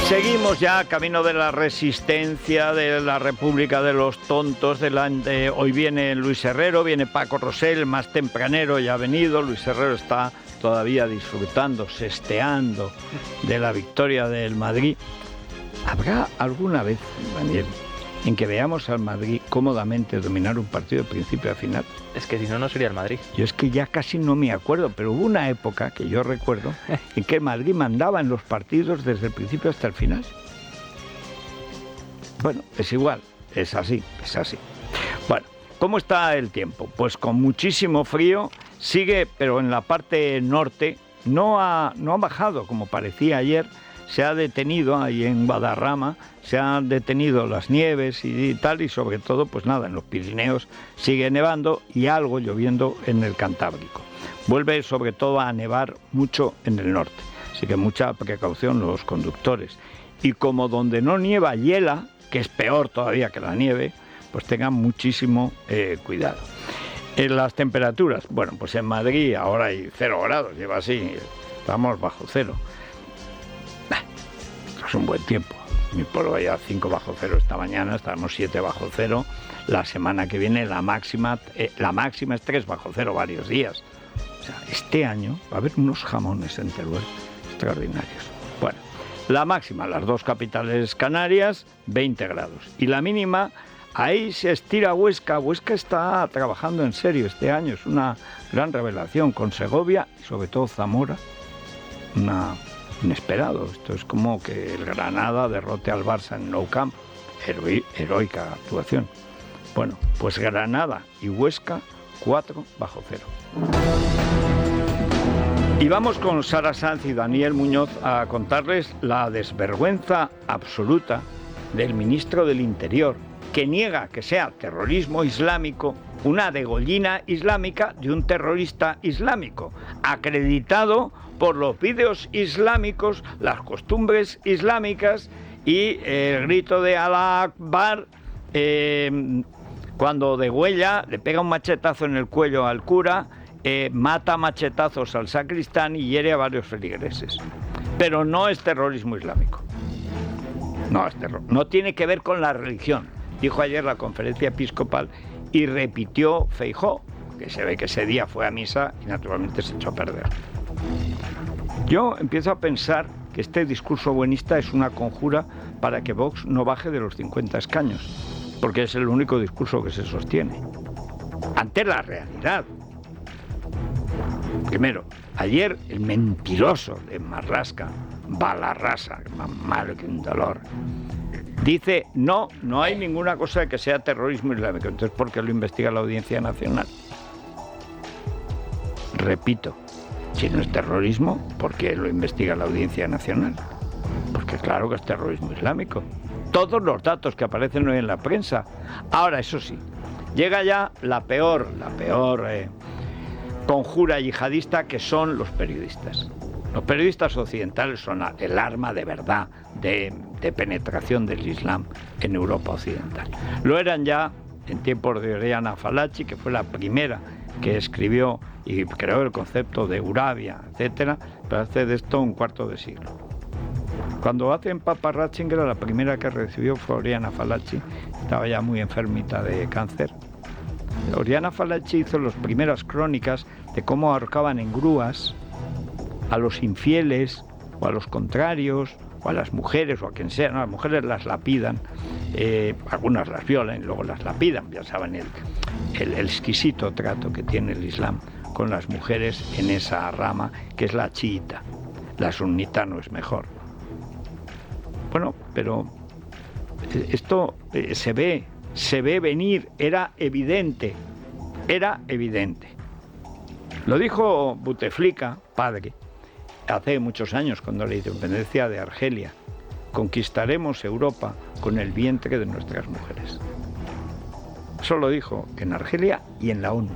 Seguimos ya camino de la resistencia, de la República de los Tontos. Hoy viene Luis Herrero, viene Paco Rosell, más tempranero ya ha venido. Luis Herrero está todavía disfrutando, sesteando de la victoria del Madrid. ¿Habrá alguna vez, Daniel, en que veamos al Madrid cómodamente dominar un partido de principio a final? Es que si no, no sería el Madrid. Yo es que ya casi no me acuerdo, pero hubo una época que yo recuerdo en que el Madrid mandaba en los partidos desde el principio hasta el final. Bueno, es igual, es así. Bueno, ¿cómo está el tiempo? Pues con muchísimo frío, sigue, pero en la parte norte no ha bajado como parecía ayer. Se ha detenido ahí en Guadarrama, se han detenido las nieves y tal, y sobre todo, pues nada, en los Pirineos sigue nevando y algo lloviendo en el Cantábrico. Vuelve sobre todo a nevar mucho en el norte, así que mucha precaución los conductores. Y como donde no nieva hiela, que es peor todavía que la nieve, pues tengan muchísimo cuidado. En las temperaturas, bueno, pues en Madrid ahora hay 0 grados, lleva así, estamos bajo cero. Es un buen tiempo. Mi pueblo ya 5 bajo cero esta mañana, estaremos 7 bajo cero. La semana que viene la máxima es 3 bajo cero varios días. O sea, este año va a haber unos jamones en Teruel extraordinarios. Bueno, la máxima, las 2 capitales canarias, 20 grados. Y la mínima, ahí se estira Huesca. Huesca está trabajando en serio este año, es una gran revelación, con Segovia y sobre todo Zamora. Inesperado. Esto es como que el Granada derrote al Barça en Nou Camp. Heroica actuación. Bueno, pues Granada y Huesca 4 bajo cero. Y vamos con Sara Sanz y Daniel Muñoz a contarles la desvergüenza absoluta del ministro del Interior, que niega que sea terrorismo islámico una degollina islámica de un terrorista islámico, acreditado por los vídeos islámicos, las costumbres islámicas y el grito de Alá Akbar, cuando degüella, le pega un machetazo en el cuello al cura, mata a machetazos al sacristán y hiere a varios feligreses. Pero no es terrorismo islámico. No es terror. No tiene que ver con la religión. Dijo ayer la conferencia episcopal y repitió Feijóo, que se ve que ese día fue a misa y naturalmente se echó a perder. Yo empiezo a pensar que este discurso buenista es una conjura para que Vox no baje de los 50 escaños, porque es el único discurso que se sostiene ante la realidad. Primero, ayer el mentiroso de Marlaska, Balarrasa, más malo que un dolor, dice, no hay ninguna cosa de que sea terrorismo islámico. Entonces, ¿por qué lo investiga la Audiencia Nacional? Repito, si no es terrorismo, ¿por qué lo investiga la Audiencia Nacional? Porque claro que es terrorismo islámico. Todos los datos que aparecen hoy en la prensa. Ahora, eso sí, llega ya la peor conjura yihadista, que son los periodistas. Los periodistas occidentales son el arma de verdad de penetración del Islam en Europa occidental. Lo eran ya en tiempos de Oriana Fallaci, que fue la primera que escribió y creó el concepto de Eurabia, etcétera, pero hace de esto un cuarto de siglo. Cuando hacen Papa Ratzinger, la primera que recibió fue Oriana Fallaci, estaba ya muy enfermita de cáncer. Oriana Fallaci hizo las primeras crónicas de cómo ahorcaban en grúas a los infieles o a los contrarios o a las mujeres o a quien sea. No, las mujeres las lapidan, algunas las violan y luego las lapidan. Ya saben el exquisito trato que tiene el Islam con las mujeres en esa rama que es la chiita. La sunita no es mejor. Bueno, pero esto se ve venir, era evidente. Lo dijo Bouteflika, padre, hace muchos años, cuando la independencia de Argelia: conquistaremos Europa con el vientre de nuestras mujeres. Eso lo dijo en Argelia y en la ONU.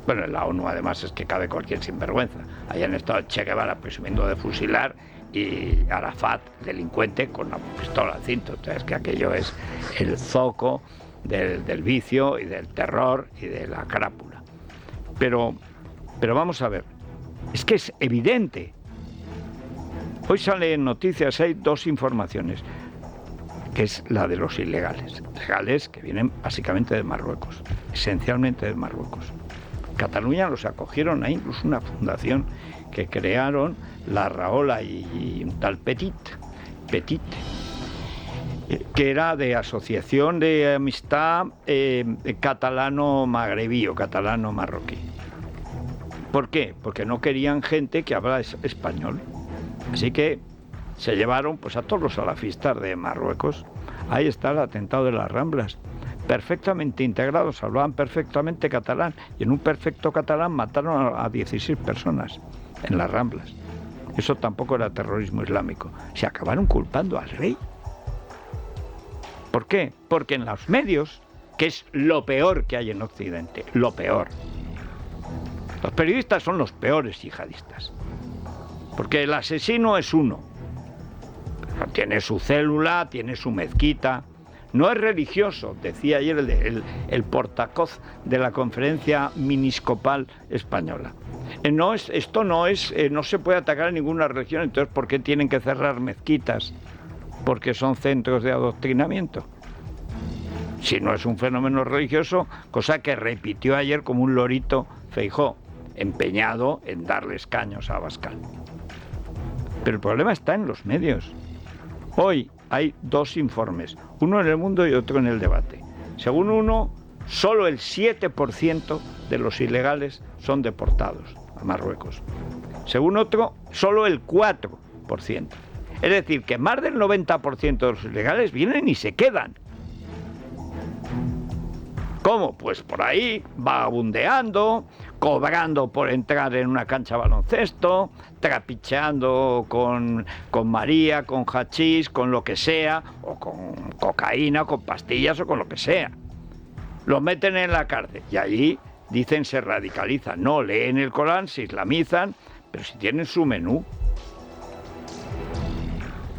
Bueno, en la ONU además es que cabe cualquier sinvergüenza. Allá han estado Che Guevara presumiendo de fusilar y Arafat, delincuente, con la pistola al cinto. Entonces, que aquello es el zoco del vicio y del terror y de la crápula. Pero vamos a ver, es que es evidente. Hoy sale en noticias, hay dos informaciones, que es la de los ilegales. Legales que vienen básicamente de Marruecos, esencialmente de Marruecos. Cataluña los acogieron, hay incluso una fundación que crearon, la Rahola y un tal Petit, que era de Asociación de Amistad Catalano-Magrebí o Catalano-Marroquí. ¿Por qué? Porque no querían gente que hablara español. Así que se llevaron pues a todos los salafistas de Marruecos. Ahí está el atentado de las Ramblas. Perfectamente integrados, hablaban perfectamente catalán y en un perfecto catalán mataron a 16 personas en las Ramblas. Eso tampoco era terrorismo islámico. Se acabaron culpando al rey. ¿Por qué? Porque en los medios, que es lo peor que hay en Occidente, lo peor. Los periodistas son los peores yihadistas. Porque el asesino es uno. Tiene su célula, tiene su mezquita. No es religioso, decía ayer el portavoz de la Conferencia Miniscopal Española. No se puede atacar a ninguna religión, entonces ¿por qué tienen que cerrar mezquitas? Porque son centros de adoctrinamiento. Si no es un fenómeno religioso, cosa que repitió ayer como un lorito Feijóo, empeñado en darle escaños a Abascal. Pero el problema está en los medios. Hoy hay dos informes, uno en El Mundo y otro en El Debate. Según uno, solo el 7% de los ilegales son deportados a Marruecos. Según otro, solo el 4%. Es decir, que más del 90% de los ilegales vienen y se quedan. ¿Cómo? Pues por ahí, vagabundeando, cobrando por entrar en una cancha de baloncesto, trapicheando con María, con hachís, con lo que sea, o con cocaína, o con pastillas, o con lo que sea. Los meten en la cárcel y allí dicen se radicalizan. No, leen el Corán, se islamizan, pero si tienen su menú.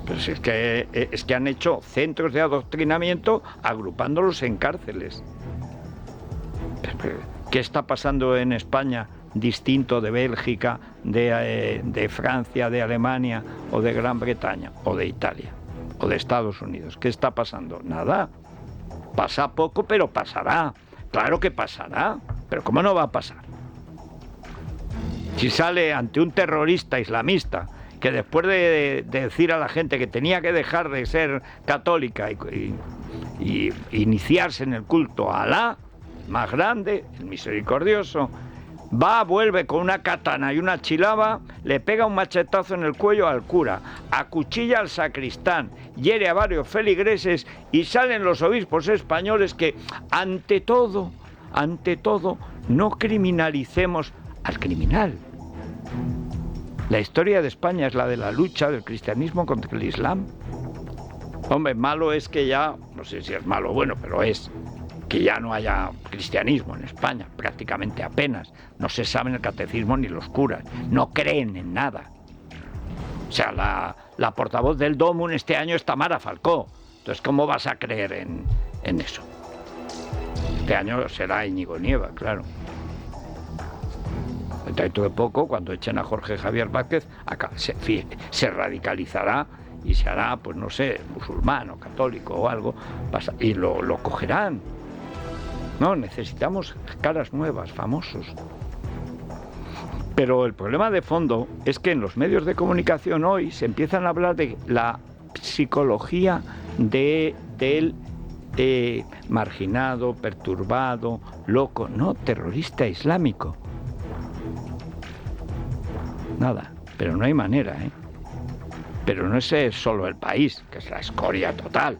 Pero si es que han hecho centros de adoctrinamiento agrupándolos en cárceles. ¿Qué está pasando en España distinto de Bélgica, de Francia, de Alemania o de Gran Bretaña o de Italia o de Estados Unidos? ¿Qué está pasando? Nada. Pasa poco, pero pasará. Claro que pasará. Pero ¿cómo no va a pasar? Si sale ante un terrorista islamista que después de decir a la gente que tenía que dejar de ser católica y iniciarse en el culto a Alá, más grande, el misericordioso, vuelve con una katana y una chilaba, le pega un machetazo en el cuello al cura, acuchilla al sacristán, hiere a varios feligreses y salen los obispos españoles que, ante todo, no criminalicemos al criminal. La historia de España es la de la lucha del cristianismo contra el Islam. Hombre, malo es que ya, no sé si es malo o bueno, pero es que ya no haya cristianismo en España, prácticamente apenas. No se sabe el catecismo ni los curas, no creen en nada. O sea, la portavoz del Domun este año es Tamara Falcó. Entonces, ¿cómo vas a creer en eso? Este año será Íñigo Nieva, claro. Dentro de poco, cuando echen a Jorge Javier Vázquez, se radicalizará y se hará, pues no sé, musulmán o católico o algo, y lo cogerán. No, necesitamos caras nuevas, famosos. Pero el problema de fondo es que en los medios de comunicación hoy se empiezan a hablar de la psicología del marginado, perturbado, loco, no, terrorista islámico. Nada, pero no hay manera, ¿eh? Pero no es solo El País, que es la escoria total.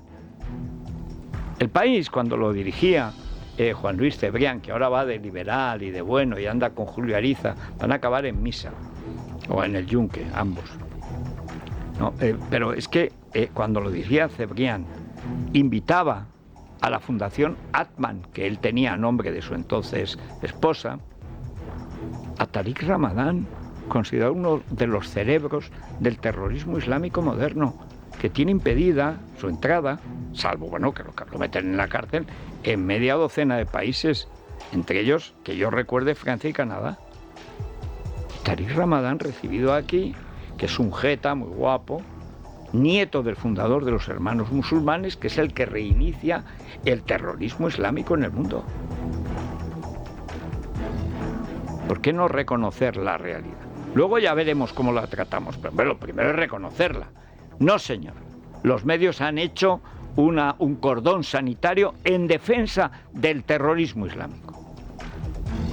El País, cuando lo dirigía Juan Luis Cebrián, que ahora va de liberal y de bueno y anda con Julio Ariza, van a acabar en Misa o en el Yunque, ambos. No, pero es que cuando lo dirigía Cebrián, invitaba a la Fundación Atman, que él tenía a nombre de su entonces esposa, a Tariq Ramadán, considerado uno de los cerebros del terrorismo islámico moderno, que tiene impedida su entrada, salvo, bueno, que lo meten en la cárcel, en media docena de países, entre ellos, que yo recuerde, Francia y Canadá. Tariq Ramadán, recibido aquí, que es un jeta muy guapo, nieto del fundador de los Hermanos Musulmanes, que es el que reinicia el terrorismo islámico en el mundo. ¿Por qué no reconocer la realidad? Luego ya veremos cómo la tratamos, pero lo primero es reconocerla. No, señor. Los medios han hecho un cordón sanitario en defensa del terrorismo islámico.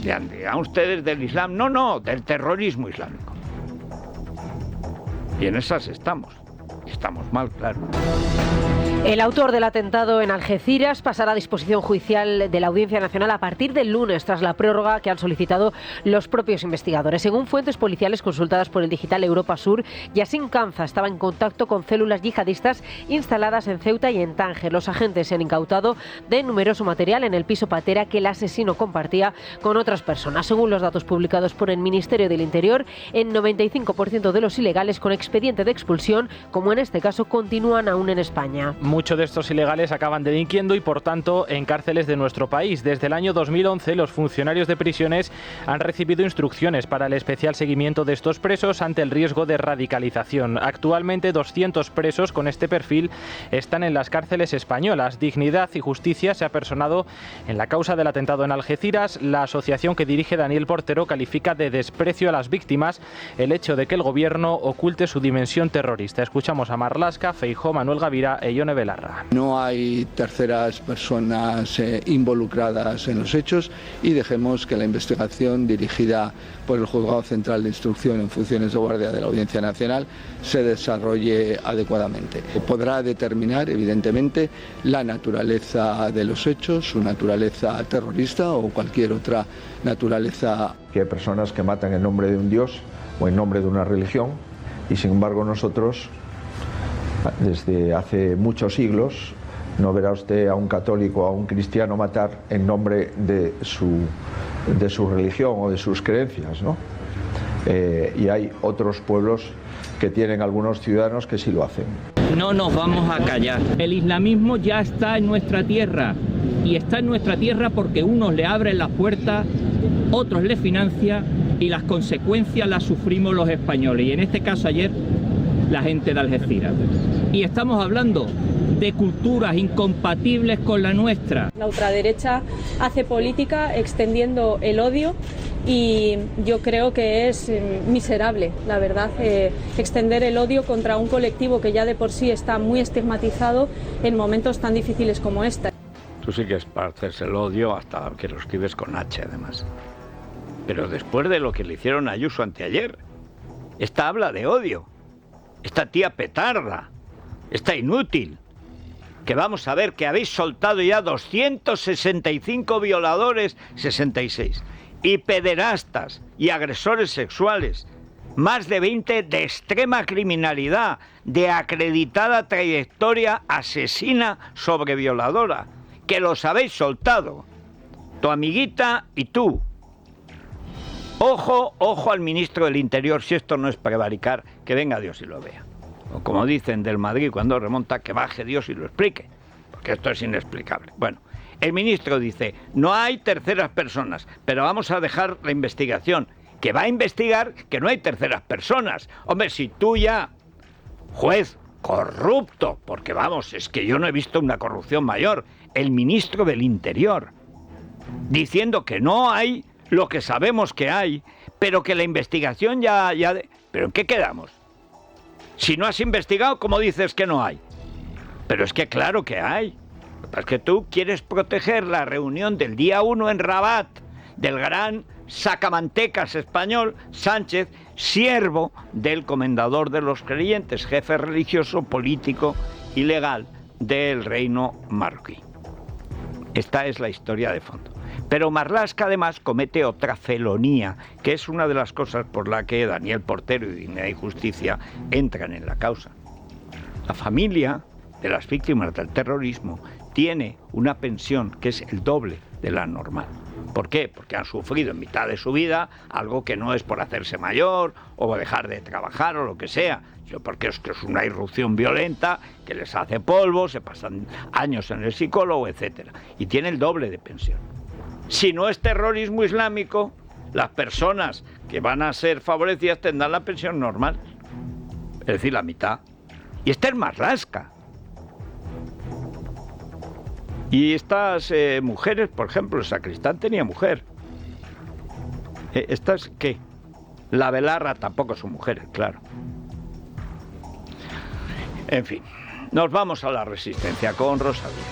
Dirán ustedes del Islam. No, del terrorismo islámico. Y en esas estamos. Y estamos mal, claro. El autor del atentado en Algeciras pasará a disposición judicial de la Audiencia Nacional a partir del lunes, tras la prórroga que han solicitado los propios investigadores. Según fuentes policiales consultadas por el digital Europa Sur, Yassin Kanza estaba en contacto con células yihadistas instaladas en Ceuta y en Tánger. Los agentes se han incautado de numeroso material en el piso patera que el asesino compartía con otras personas. Según los datos publicados por el Ministerio del Interior, el 95% de los ilegales con expediente de expulsión, como en este caso, continúan aún en España. Muchos de estos ilegales acaban delinquiendo y, por tanto, en cárceles de nuestro país. Desde el año 2011, los funcionarios de prisiones han recibido instrucciones para el especial seguimiento de estos presos ante el riesgo de radicalización. Actualmente, 200 presos con este perfil están en las cárceles españolas. Dignidad y Justicia se ha personado en la causa del atentado en Algeciras. La asociación que dirige Daniel Portero califica de desprecio a las víctimas el hecho de que el gobierno oculte su dimensión terrorista. Escuchamos a Marlaska, Feijóo, Manuel Gavira e Ione Belarra. No hay terceras personas involucradas en los hechos y dejemos que la investigación dirigida por el Juzgado Central de Instrucción en funciones de guardia de la Audiencia Nacional se desarrolle adecuadamente. Podrá determinar, evidentemente, la naturaleza de los hechos, su naturaleza terrorista o cualquier otra naturaleza. Que hay personas que matan en nombre de un dios o en nombre de una religión y, sin embargo, nosotros, desde hace muchos siglos, no verá usted a un católico o a un cristiano matar en nombre de su religión o de sus creencias, ¿no? Y hay otros pueblos que tienen algunos ciudadanos que sí lo hacen. No nos vamos a callar. El islamismo ya está en nuestra tierra y está en nuestra tierra porque unos le abren las puertas, otros le financian y las consecuencias las sufrimos los españoles. Y en este caso ayer, la gente de Algeciras. Y estamos hablando de culturas incompatibles con la nuestra. La ultraderecha hace política extendiendo el odio y yo creo que es miserable, la verdad, extender el odio contra un colectivo que ya de por sí está muy estigmatizado en momentos tan difíciles como este. Tú sí que es para hacerse el odio hasta que lo escribes con H, además. Pero después de lo que le hicieron a Ayuso anteayer, esta habla de odio. Esta tía petarda, esta inútil, que vamos a ver que habéis soltado ya 265 violadores, 66, y pederastas y agresores sexuales, más de 20 de extrema criminalidad, de acreditada trayectoria asesina sobre violadora, que los habéis soltado, tu amiguita y tú. Ojo al ministro del Interior, si esto no es prevaricar, que venga Dios y lo vea. O como dicen del Madrid cuando remonta, que baje Dios y lo explique, porque esto es inexplicable. Bueno, el ministro dice, no hay terceras personas, pero vamos a dejar la investigación, que va a investigar que no hay terceras personas. Hombre, si tú ya, juez corrupto, porque vamos, es que yo no he visto una corrupción mayor, el ministro del Interior, diciendo que no hay lo que sabemos que hay, pero que la investigación ya... ¿Pero en qué quedamos? Si no has investigado, ¿cómo dices que no hay? Pero es que claro que hay. Lo que pasa es que tú quieres proteger la reunión del día 1 en Rabat del gran sacamantecas español Sánchez, siervo del comendador de los creyentes, jefe religioso, político y legal del reino marroquí. Esta es la historia de fondo. Pero Marlaska además comete otra felonía, que es una de las cosas por la que Daniel Portero y Dignidad y Justicia entran en la causa. La familia de las víctimas del terrorismo tiene una pensión que es el doble de la normal. ¿Por qué? Porque han sufrido en mitad de su vida algo que no es por hacerse mayor o dejar de trabajar o lo que sea, sino porque es una irrupción violenta que les hace polvo, se pasan años en el psicólogo, etc. Y tiene el doble de pensión. Si no es terrorismo islámico, las personas que van a ser favorecidas tendrán la pensión normal. es decir, la mitad. Y Esther Marlaska. Y estas mujeres, por ejemplo, el sacristán tenía mujer. ¿Estas qué? La Belarra tampoco son mujeres, claro. En fin, nos vamos a la Resistencia con Rosa Díez.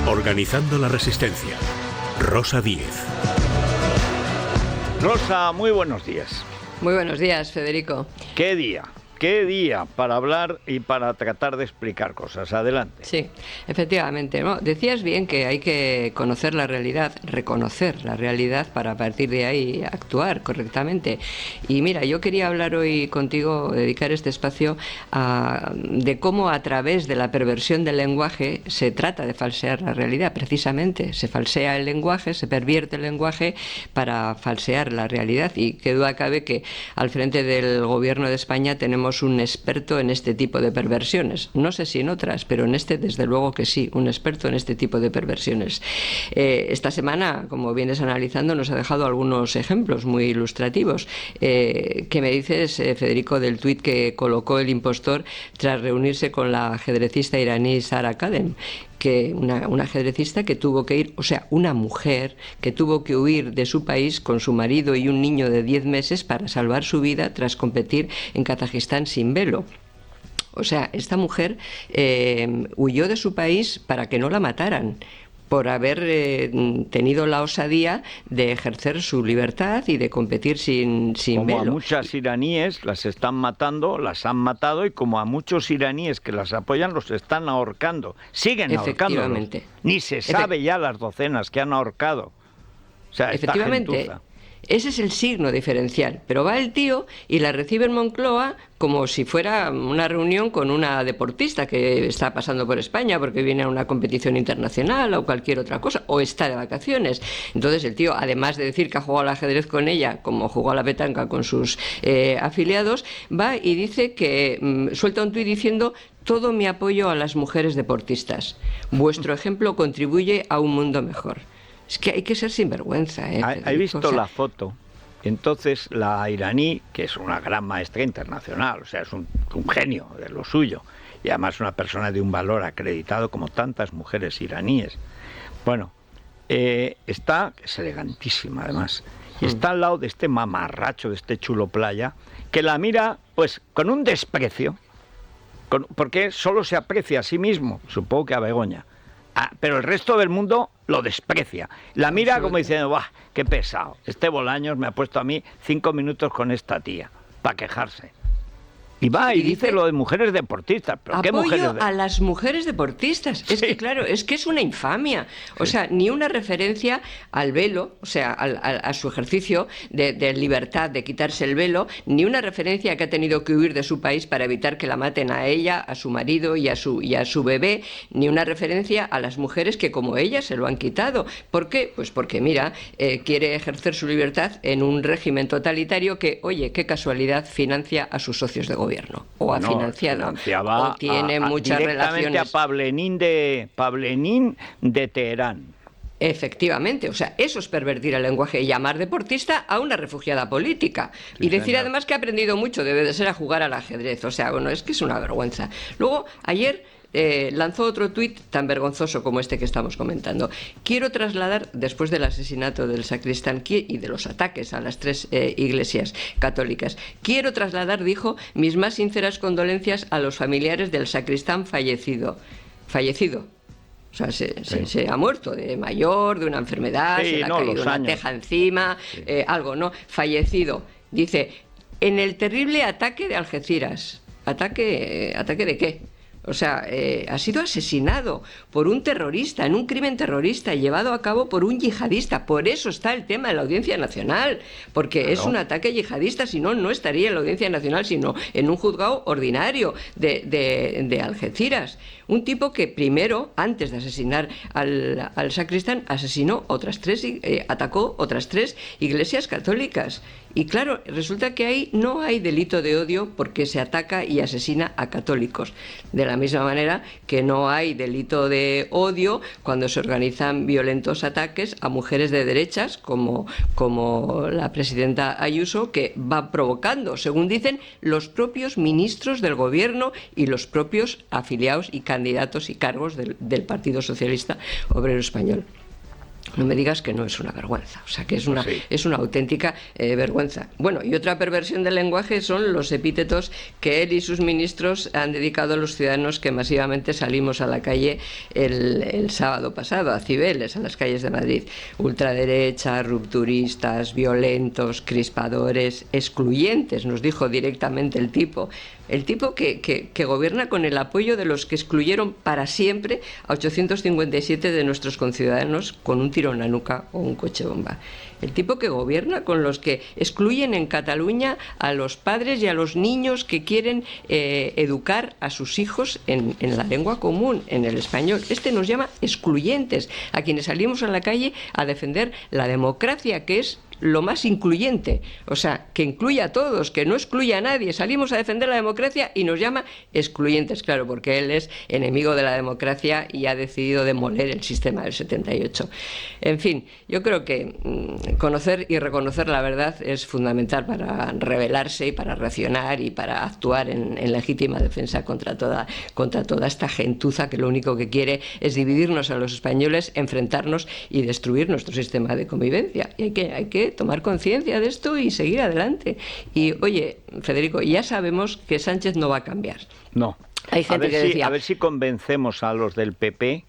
Organizando la Resistencia. Rosa Díez. Rosa, muy buenos días. Muy buenos días, Federico. ¿Qué día para hablar y para tratar de explicar cosas? Adelante. Sí, efectivamente. ¿No? Decías bien que hay que conocer la realidad, reconocer la realidad para a partir de ahí actuar correctamente. Y mira, yo quería hablar hoy contigo, dedicar este espacio de cómo a través de la perversión del lenguaje se trata de falsear la realidad. Precisamente, se falsea el lenguaje, se pervierte el lenguaje para falsear la realidad. Y qué duda cabe que al frente del Gobierno de España tenemos un experto en este tipo de perversiones. No sé si en otras, pero en este desde luego que sí, un experto en este tipo de perversiones. Esta semana, como vienes analizando, nos ha dejado algunos ejemplos muy ilustrativos. ¿Qué me dices, Federico, del tuit que colocó el impostor tras reunirse con la ajedrecista iraní Sara Kadem? Que una ajedrecista que tuvo que ir, o sea, una mujer que tuvo que huir de su país con su marido y un niño de 10 meses para salvar su vida tras competir en Kazajistán sin velo. O sea, esta mujer huyó de su país para que no la mataran, por haber tenido la osadía de ejercer su libertad y de competir sin como velo. A muchas iraníes las están matando, las han matado, y como a muchos iraníes que las apoyan los están ahorcando. Siguen ahorcándolos. Ni se sabe ya las docenas que han ahorcado. O sea, efectivamente. Ese es el signo diferencial, pero va el tío y la recibe en Moncloa como si fuera una reunión con una deportista que está pasando por España porque viene a una competición internacional o cualquier otra cosa, o está de vacaciones. Entonces el tío, además de decir que ha jugado al ajedrez con ella, como jugó a la petanca con sus afiliados, va y dice que suelta un tuit diciendo: todo mi apoyo a las mujeres deportistas. Vuestro ejemplo contribuye a un mundo mejor. Es que hay que ser sinvergüenza, He visto la foto. Entonces la iraní, que es una gran maestra internacional, o sea, es un genio de lo suyo, y además una persona de un valor acreditado como tantas mujeres iraníes. Bueno, es elegantísima además, y está al lado de este mamarracho, de este chulo playa, que la mira pues con un desprecio, porque solo se aprecia a sí mismo, supongo que a Begoña. Pero el resto del mundo lo desprecia. La mira como diciendo: ¡buah, qué pesado! Este Bolaños me ha puesto a mí 5 minutos con esta tía para quejarse. Y va y dice lo de mujeres deportistas. ¿Pero qué mujeres a las mujeres deportistas. Sí. Es que claro, es que es una infamia. O sea, ni una referencia al velo, o sea, a su ejercicio de libertad, de quitarse el velo, ni una referencia a que ha tenido que huir de su país para evitar que la maten a ella, a su marido y a su bebé, ni una referencia a las mujeres que como ella se lo han quitado. ¿Por qué? Pues porque, mira, quiere ejercer su libertad en un régimen totalitario que, oye, qué casualidad, financia a sus socios de gobierno. O ha financiado, o tiene muchas relaciones. A Pavlenín de Teherán. Efectivamente, o sea, eso es pervertir el lenguaje y llamar deportista a una refugiada política. Sí, y decir además que ha aprendido mucho, debe de ser a jugar al ajedrez. O sea, bueno, es que es una vergüenza. Luego, ayer lanzó otro tuit tan vergonzoso como este que estamos comentando. Quiero trasladar, después del asesinato del sacristán y de los ataques a las 3 iglesias católicas, quiero trasladar, dijo, mis más sinceras condolencias a los familiares del sacristán fallecido. O sea, se ha muerto de mayor, de una enfermedad, se le ha caído una teja encima, algo, ¿no? Fallecido. Dice, en el terrible ataque de Algeciras. ¿Ataque de qué? O sea, ha sido asesinado por un terrorista, en un crimen terrorista llevado a cabo por un yihadista. Por eso está el tema de la Audiencia Nacional, porque es un ataque yihadista, si no, no estaría en la Audiencia Nacional, sino en un juzgado ordinario de Algeciras. Un tipo que primero, antes de asesinar al sacristán, atacó otras 3 iglesias católicas. Y claro, resulta que ahí no hay delito de odio porque se ataca y asesina a católicos. De la misma manera que no hay delito de odio cuando se organizan violentos ataques a mujeres de derechas, como la presidenta Ayuso, que va provocando, según dicen, los propios ministros del gobierno y los propios afiliados y candidatos y cargos del Partido Socialista Obrero Español. No me digas que no es una vergüenza, o sea que es una auténtica vergüenza. Bueno, y otra perversión del lenguaje son los epítetos que él y sus ministros han dedicado a los ciudadanos que masivamente salimos a la calle el sábado pasado, a Cibeles, a las calles de Madrid. Ultraderecha, rupturistas, violentos, crispadores, excluyentes, nos dijo directamente el tipo. El tipo que gobierna con el apoyo de los que excluyeron para siempre a 857 de nuestros conciudadanos con un tiro en la nuca o un coche bomba. El tipo que gobierna con los que excluyen en Cataluña a los padres y a los niños que quieren educar a sus hijos en la lengua común, en el español. Este nos llama excluyentes, a quienes salimos a la calle a defender la democracia, que es lo más incluyente, o sea, que incluya a todos, que no excluya a nadie. Salimos a defender la democracia y nos llama excluyentes, claro, porque él es enemigo de la democracia y ha decidido demoler el sistema del 78. En fin, yo creo que conocer y reconocer la verdad es fundamental para rebelarse y para reaccionar y para actuar en legítima defensa contra toda esta gentuza que lo único que quiere es dividirnos a los españoles, enfrentarnos y destruir nuestro sistema de convivencia. Y hay que tomar conciencia de esto y seguir adelante. Y oye, Federico, ya sabemos que Sánchez no va a cambiar. No. Hay gente que decía, a ver si convencemos a los del PP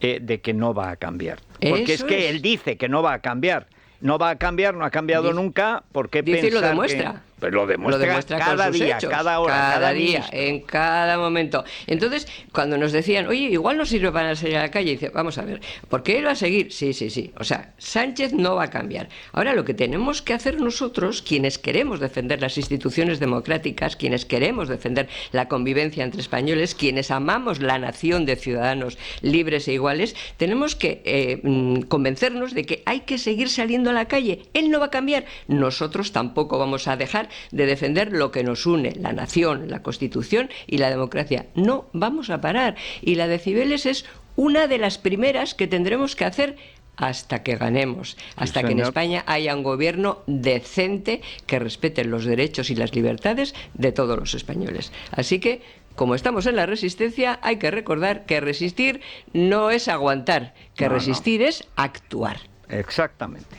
de que no va a cambiar. Porque es que él dice que no va a cambiar. No va a cambiar, no ha cambiado nunca. ¿Por qué pensar lo demuestra? Pues lo demuestra cada día, hechos, cada hora, cada día, en cada momento. Entonces, cuando nos decían, oye, igual no sirve para salir a la calle, dice, vamos a ver, ¿por qué él va a seguir? Sí. O sea, Sánchez no va a cambiar. Ahora, lo que tenemos que hacer nosotros, quienes queremos defender las instituciones democráticas, quienes queremos defender la convivencia entre españoles, quienes amamos la nación de ciudadanos libres e iguales, tenemos que convencernos de que hay que seguir saliendo a la calle. Él no va a cambiar. Nosotros tampoco vamos a dejar de defender lo que nos une, la nación, la Constitución y la democracia. No vamos a parar. Y la de Cibeles es una de las primeras que tendremos que hacer hasta que ganemos, hasta que en España haya un gobierno decente que respete los derechos y las libertades de todos los españoles. Así que, como estamos en la resistencia, hay que recordar que resistir no es aguantar, que resistir es actuar. Exactamente.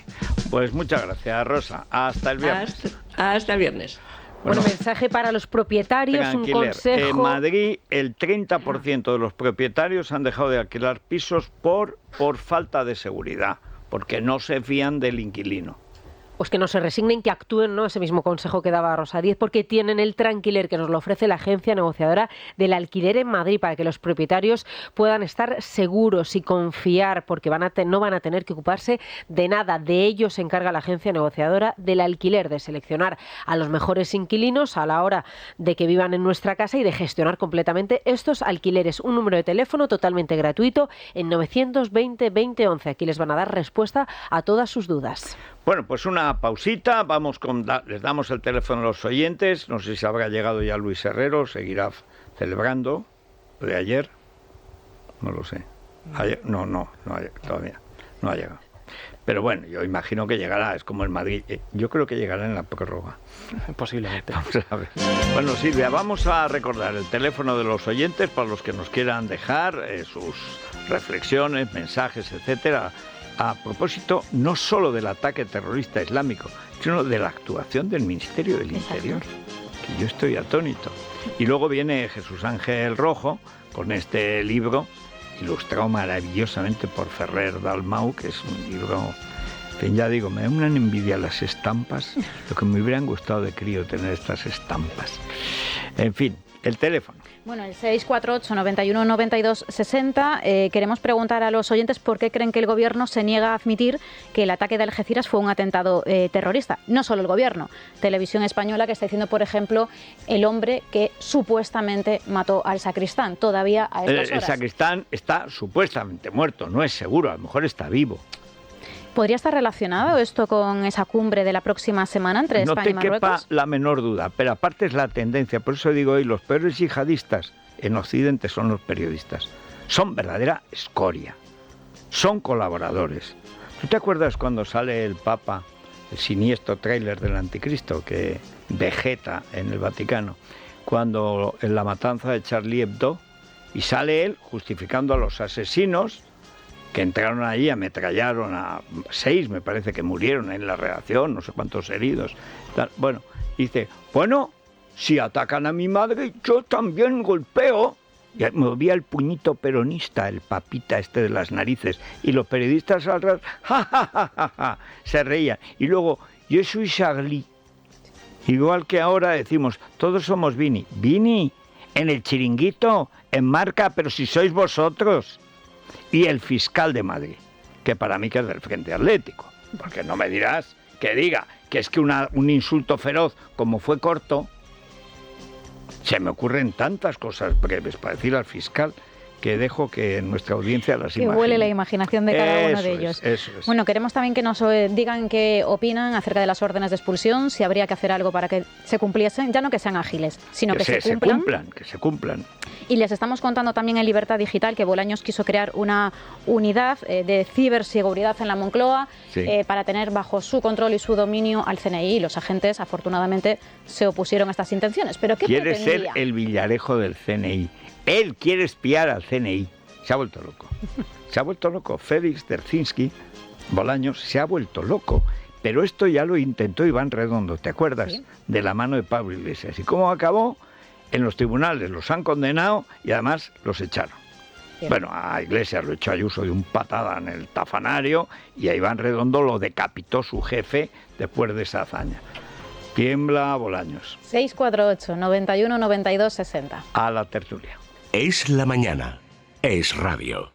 Pues muchas gracias, Rosa. Hasta el viernes. Hasta el viernes. Bueno, mensaje para los propietarios, un consejo. En Madrid, el 30% de los propietarios han dejado de alquilar pisos por falta de seguridad, porque no se fían del inquilino. Pues que no se resignen, que actúen, ¿no? Ese mismo consejo que daba Rosa Díez, porque tienen el Tranquiler, que nos lo ofrece la agencia negociadora del alquiler en Madrid, para que los propietarios puedan estar seguros y confiar, porque no van a tener que ocuparse de nada. De ello se encarga la agencia negociadora del alquiler, de seleccionar a los mejores inquilinos a la hora de que vivan en nuestra casa y de gestionar completamente estos alquileres. Un número de teléfono totalmente gratuito en 920 2011. Aquí les van a dar respuesta a todas sus dudas. Bueno, pues una pausita, les damos el teléfono a los oyentes, no sé si habrá llegado ya Luis Herrero, seguirá celebrando lo de ayer, no lo sé, todavía no ha llegado. Pero bueno, yo imagino que llegará, es como el Madrid, yo creo que llegará en la prórroga. Posiblemente. Vamos a ver. Bueno, Silvia, vamos a recordar el teléfono de los oyentes para los que nos quieran dejar sus reflexiones, mensajes, etcétera. A propósito, no solo del ataque terrorista islámico, sino de la actuación del Ministerio del Interior, que yo estoy atónito. Y luego viene Jesús Ángel Rojo con este libro, ilustrado maravillosamente por Ferrer Dalmau, que es un libro, en fin, ya digo, me da una envidia las estampas, lo que me hubieran gustado de crío tener estas estampas. En fin, el teléfono. Bueno, el 648 91 92 60. Queremos preguntar a los oyentes por qué creen que el Gobierno se niega a admitir que el ataque de Algeciras fue un atentado terrorista. No solo el Gobierno. Televisión Española, que está diciendo, por ejemplo, el hombre que supuestamente mató al sacristán. Todavía a estas horas. El sacristán está supuestamente muerto, no es seguro, a lo mejor está vivo. ¿Podría estar relacionado esto con esa cumbre de la próxima semana entre España y Marruecos? No te quepa la menor duda, pero aparte es la tendencia. Por eso digo hoy, los peores yihadistas en Occidente son los periodistas. Son verdadera escoria. Son colaboradores. ¿Tú te acuerdas cuando sale el Papa, el siniestro tráiler del Anticristo, que vegeta en el Vaticano, cuando en la matanza de Charlie Hebdo, y sale él justificando a los asesinos que entraron allí, ametrallaron a 6, me parece que murieron en la redacción, no sé cuántos heridos. Bueno, dice, bueno, si atacan a mi madre, yo también golpeo. Y movía el puñito peronista, el papita este de las narices, y los periodistas alrededor, ja, ja, ja, ja, ja, se reían. Y luego, yo soy Charlie. Igual que ahora decimos, todos somos Vini. Vini, en el Chiringuito, en Marca, pero si sois vosotros. Y el fiscal de Madrid, que para mí que es del Frente Atlético, porque no me dirás que diga que es que un insulto feroz como fue Corto, se me ocurren tantas cosas breves para decir al fiscal que dejo que en nuestra audiencia las imagine. Que huele la imaginación de cada uno de ellos. Eso es. Bueno, queremos también que nos digan qué opinan acerca de las órdenes de expulsión, si habría que hacer algo para que se cumpliesen, ya no que sean ágiles, sino que se cumplan. Que se cumplan. Y les estamos contando también en Libertad Digital que Bolaños quiso crear una unidad de ciberseguridad en la Moncloa para tener bajo su control y su dominio al CNI. Y los agentes, afortunadamente, se opusieron a estas intenciones. ¿Pero qué quiere pretendía? ser el Villarejo del CNI. Él quiere espiar al CNI. Se ha vuelto loco. Se ha vuelto loco. Félix Dzerzhinsky, Bolaños, se ha vuelto loco. Pero esto ya lo intentó Iván Redondo, ¿te acuerdas? Sí. De la mano de Pablo Iglesias. ¿Y cómo acabó? En los tribunales los han condenado y además los echaron. Bien. Bueno, a Iglesias lo echó Ayuso de un patada en el tafanario y a Iván Redondo lo decapitó su jefe después de esa hazaña. Tiembla Bolaños. 648 91 92 60. A la tertulia. Es la mañana. Es radio.